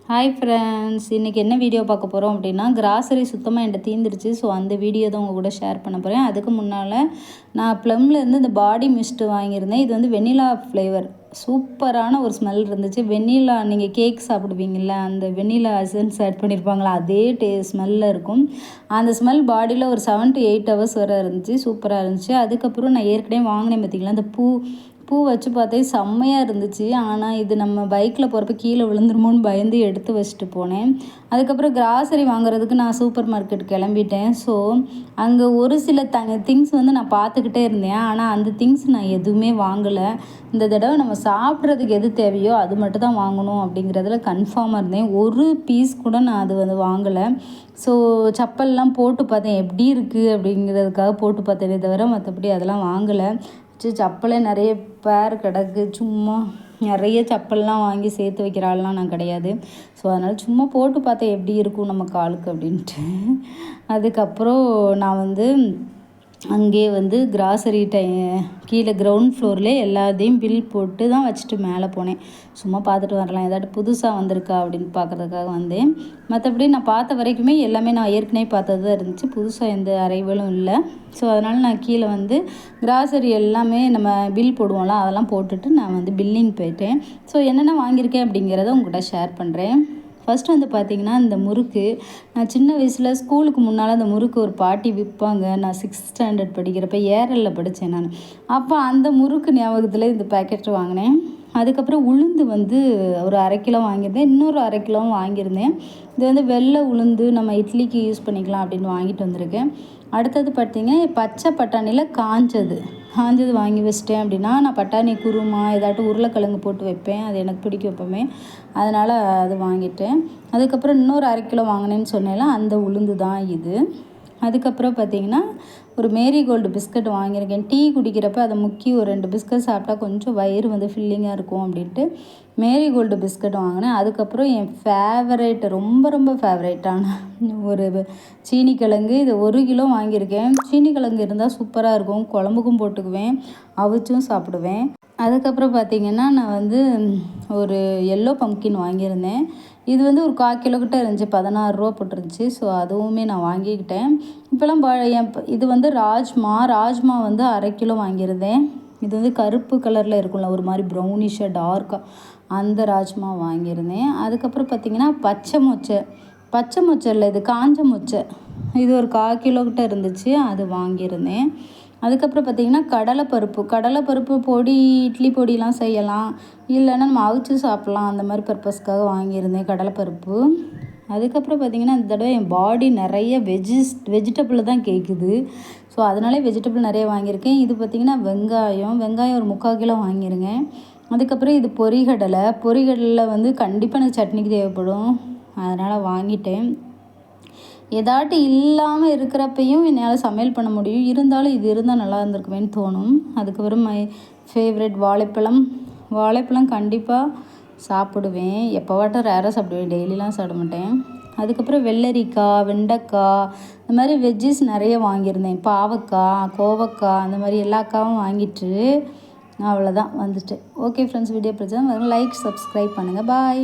Hi friends, இன்றைக்கி என்ன video பார்க்க போகிறோம் அப்படின்னா, கிராசரி சுத்தமாக என்கிட்ட தீர்ந்துருச்சு. ஸோ அந்த வீடியோ தான் உங்கள் கூட ஷேர் பண்ண போகிறேன். அதுக்கு முன்னால் நான் ப்ளம்லேருந்து இந்த பாடி மிஸ்ட்டு வாங்கியிருந்தேன். இது வந்து வெண்ணிலா ஃப்ளேவர், சூப்பரான ஒரு ஸ்மெல் இருந்துச்சு. வெண்ணிலா நீங்கள் கேக் சாப்பிடுவீங்கள்ல, அந்த வெண்ணிலா எசன்ஸ் ஆட் பண்ணியிருப்பாங்களா, அதே ஸ்மெல்லில் இருக்கும். அந்த ஸ்மெல் பாடியில் ஒரு 7 to 8 hours வரை இருந்துச்சு. சூப்பராக இருந்துச்சு. அதுக்கப்புறம் நான் ஏற்கனவே வாங்கினேன் பார்த்திங்களா, அந்த பூ வச்சு பார்த்தே செம்மையாக இருந்துச்சு. ஆனால் இது நம்ம பைக்கில் போகிறப்ப கீழே விழுந்துருமோன்னு பயந்து எடுத்து வச்சுட்டு போனேன். அதுக்கப்புறம் கிராசரி வாங்குறதுக்கு நான் சூப்பர் மார்க்கெட் கிளம்பிட்டேன். ஸோ அங்கே ஒரு சில திங்ஸ் வந்து நான் பார்த்துக்கிட்டே இருந்தேன். ஆனால் அந்த திங்ஸ் நான் எதுவுமே வாங்கலை. இந்த தடவை நம்ம சாப்பிட்றதுக்கு எது தேவையோ அது மட்டும் தான் வாங்கணும் அப்படிங்கிறதுல கன்ஃபார்மாக இருந்தேன். ஒரு பீஸ் கூட நான் அது வந்து வாங்கலை. ஸோ செப்பல்லாம் போட்டு பார்த்தேன் எப்படி இருக்குது அப்படிங்கிறதுக்காக போட்டு பார்த்தேனே தவிர மற்றபடி அதெல்லாம் வாங்கலை. செப்பலே நிறைய பேர் கிடக்கு. சும்மா நிறைய செப்பல்லாம் வாங்கி சேர்த்து வைக்கிற ஆள்லாம் நான் கிடையாது. ஸோ அதனால் சும்மா போட்டு பார்த்தேன் எப்படி இருக்கும் நம்ம காலுக்கு அப்படின்ட்டு. அதுக்கப்புறம் நான் வந்து அங்கேயே வந்து கிராசரி கீழே கிரவுண்ட் ஃப்ளோர்லேயே எல்லாத்தையும் பில் போட்டு தான் வச்சுட்டு மேலே போனேன். சும்மா பார்த்துட்டு வரலாம், ஏதாட்டு புதுசாக வந்திருக்கா அப்படின்னு பார்க்குறதுக்காக வந்தேன். மற்றபடி நான் பார்த்த வரைக்குமே எல்லாமே நான் ஏற்கனவே பார்த்தது தான் இருந்துச்சு. புதுசாக எந்த அரைவலும் இல்லை. ஸோ அதனால் நான் கீழே வந்து கிராசரி எல்லாமே நம்ம பில் போடுவோம்ல, அதெல்லாம் போட்டுட்டு நான் வந்து பில்லிங் போயிட்டேன். ஸோ என்னென்ன வாங்கியிருக்கேன் அப்படிங்கிறத உங்கள்கிட்ட ஷேர் பண்ணுறேன். ஃபஸ்ட்டு வந்து பார்த்திங்கன்னா, இந்த முறுக்கு நான் சின்ன வயசில் ஸ்கூலுக்கு முன்னால் அந்த முறுக்கு ஒரு பாட்டி விற்பாங்க. நான் 6th standard படிக்கிறப்ப ஏரலில் படித்தேன் நான். அப்போ அந்த முறுக்கு ஞாபகத்தில் இந்த பேக்கெட் வாங்கினேன். அதுக்கப்புறம் உளுந்து வந்து ஒரு 1/2 கிலோ வாங்கியிருந்தேன். இன்னொரு 1/2 கிலோவும் வாங்கியிருந்தேன். இது வந்து வெள்ளை உளுந்து நம்ம இட்லிக்கு யூஸ் பண்ணிக்கலாம் அப்படின்னு வாங்கிட்டு வந்திருக்கேன். அடுத்தது பார்த்திங்கன்னா, பச்சை பட்டாணியில் காஞ்சது வாங்கி வச்சிட்டேன். அப்படின்னா நான் பட்டாணி குருமா ஏதாட்டும் உருளைக்கிழங்கு போட்டு வைப்பேன். அது எனக்கு பிடிக்கும் எப்போவுமே. அதனால் அது வாங்கிட்டேன். அதுக்கப்புறம் இன்னொரு 1/2 கிலோ வாங்கினேன்னு சொன்னேன்ல, அந்த உளுந்து தான் இது. அதுக்கப்புறம் பார்த்திங்கன்னா, ஒரு மேரிகோல்டு பிஸ்கட் வாங்கியிருக்கேன். டீ குடிக்கிறப்ப அதை முக்கி ஒரு 2 பிஸ்கட் சாப்பிட்டா கொஞ்சம் வயிறு வந்து ஃபில்லிங்காக இருக்கும் அப்படின்ட்டு மேரிகோல்டு பிஸ்கட் வாங்கினேன். அதுக்கப்புறம் என் ஃபேவரேட், ரொம்ப ரொம்ப ஃபேவரேட்டான ஒரு சீனிக்கிழங்கு, இது 1 கிலோ வாங்கியிருக்கேன். சீனிக்கிழங்கு இருந்தால் சூப்பராக இருக்கும். குழம்புக்கும் போட்டுக்குவேன், அவிச்சும் சாப்பிடுவேன். அதுக்கப்புறம் பார்த்திங்கன்னா, நான் வந்து ஒரு எல்லோ பம்ப்கின் வாங்கியிருந்தேன். இது வந்து ஒரு 1/4 கிலோ கிட்ட இருந்துச்சு. 16 ரூபா போட்டுருந்துச்சு. ஸோ அதுவுமே நான் வாங்கிக்கிட்டேன். இப்போலாம் இது வந்து ராஜ்மா வந்து 1/2 கிலோ வாங்கியிருந்தேன். இது வந்து கருப்பு கலரில் இருக்கும்ல, ஒரு மாதிரி ப்ரௌனிஷாக டார்க்காக, அந்த ராஜ்மா வாங்கியிருந்தேன். அதுக்கப்புறம் பார்த்திங்கன்னா, பச்சை மொச்சை இல்லை, இது காஞ்ச மொச்சை. இது ஒரு 1/4 கிலோ கிட்ட இருந்துச்சு. அது வாங்கியிருந்தேன். அதுக்கப்புறம் பார்த்திங்கன்னா, கடலைப்பருப்பு பொடி, இட்லி பொடிலாம் செய்யலாம், இல்லைன்னா நம்ம அவிச்சு சாப்பிட்லாம், அந்த மாதிரி பர்பஸ்க்காக வாங்கியிருந்தேன் கடலைப்பருப்பு. அதுக்கப்புறம் பார்த்திங்கன்னா, இந்த தடவை என் பாடி நிறைய வெஜிடபிள் தான் கேட்குது. ஸோ அதனாலே வெஜிடபிள் நிறைய வாங்கியிருக்கேன். இது பார்த்திங்கன்னா, வெங்காயம் ஒரு 3/4 கிலோ வாங்கியிருங்க. அதுக்கப்புறம் இது பொரிகடலை வந்து கண்டிப்பாக எனக்கு சட்னிக்கு தேவைப்படும், அதனால் வாங்கிட்டேன். ஏதாட்டும் இல்லாமல் இருக்கிறப்பையும் என்னால் சமையல் பண்ண முடியும். இருந்தாலும் இது இருந்தால் நல்லா இருந்திருக்குமேன்னு தோணும். அதுக்கப்புறம் மை ஃபேவரட் வாழைப்பழம் கண்டிப்பாக சாப்பிடுவேன். எப்போவாட்டும் ரேராக சாப்பிடுவேன், டெய்லிலாம் சாப்பிட மாட்டேன். அதுக்கப்புறம் வெள்ளரிக்காய், வெண்டைக்காய், இந்த மாதிரி வெஜ்ஜஸ் நிறைய வாங்கியிருந்தேன். பாவக்காய், கோவக்காய், அந்த மாதிரி எல்லா காயும் வாங்கிட்டு அவ்வளோதான் வந்துட்டு. ஓகே ஃப்ரெண்ட்ஸ், வீடியோ பிடிச்சா லைக், சப்ஸ்கிரைப் பண்ணுங்கள். பாய்.